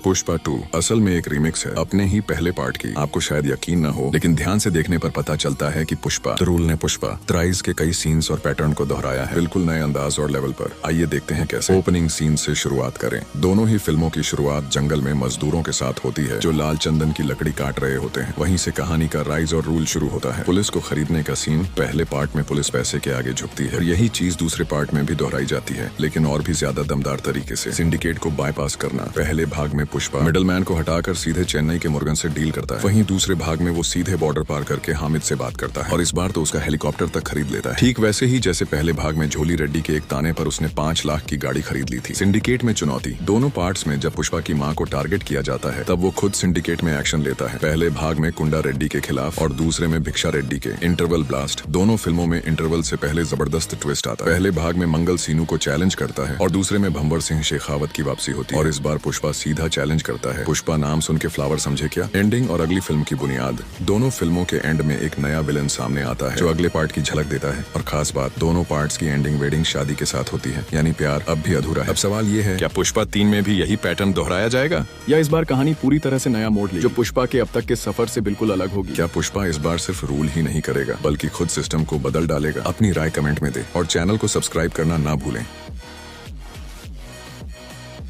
पुष्पा 2 असल में एक रीमिक्स है अपने ही पहले पार्ट की। आपको शायद यकीन न हो, लेकिन ध्यान से देखने पर पता चलता है कि पुष्पा द रूल ने पुष्पा थ्राइस के कई सीन्स और पैटर्न को दोहराया है, बिल्कुल नए अंदाज और लेवल पर। आइए देखते हैं कैसे। ओपनिंग सीन से शुरुआत करें। दोनों ही फिल्मों की शुरुआत जंगल में मजदूरों के साथ होती है जो लाल चंदन की लकड़ी काट रहे होते हैं। वहीं से कहानी का राइज और रूल शुरू होता है। पुलिस को खरीदने का सीन। पहले पार्ट में पुलिस पैसे के आगे झुकती है, यही चीज दूसरे पार्ट में भी दोहराई जाती है, लेकिन और भी ज्यादा दमदार तरीके से। सिंडिकेट को बाईपास करना। पहले भाग में पुष्पा मिडलमैन को हटाकर सीधे चेन्नई के मुर्गन से डील करता है, वहीं दूसरे भाग में वो सीधे बॉर्डर पार करके हामिद से बात करता है और इस बार तो उसका हेलीकॉप्टर तक खरीद लेता है। ठीक वैसे ही जैसे पहले भाग में झोली रेड्डी के एक ताने पर उसने 5 लाख की गाड़ी खरीद ली थी। सिंडिकेट में चुनौती। दोनों पार्ट्स में जब पुष्पा की मां को टारगेट किया जाता है तब वो खुद सिंडिकेट में एक्शन लेता है। पहले भाग में कुंडा रेड्डी के खिलाफ और दूसरे में भिक्षा रेड्डी के। Interval blast. दोनों फिल्मों में इंटरवल से पहले जबरदस्त ट्विस्ट आता है। पहले भाग में मंगल सीनू को चैलेंज करता है और दूसरे में भंवर सिंह शेखावत की वापसी होती है और इस बार पुष्पा सीधा चैलेंज करता है। पुष्पा नाम सुन के फ्लावर समझे क्या? एंडिंग और अगली फिल्म की बुनियाद। दोनों फिल्मों के एंड में एक नया विलन सामने आता है जो अगले पार्ट की झलक देता है और खास बात, दोनों पार्ट्स की एंडिंग वेडिंग शादी के साथ होती है, यानी प्यार अब भी अधूरा है। अब सवाल ये है, क्या पुष्पा 3 में भी यही पैटर्न दोहराया जाएगा या इस बार कहानी पूरी तरह से नया मोड़ लेगी जो पुष्पा के अब तक के सफर से बिल्कुल अलग होगी? क्या पुष्पा इस बार सिर्फ रूल ही नहीं करेगा बल्कि खुद सिस्टम को बदल डालेगा? अपनी राय कमेंट में दे और चैनल को सब्सक्राइब करना ना भूलें।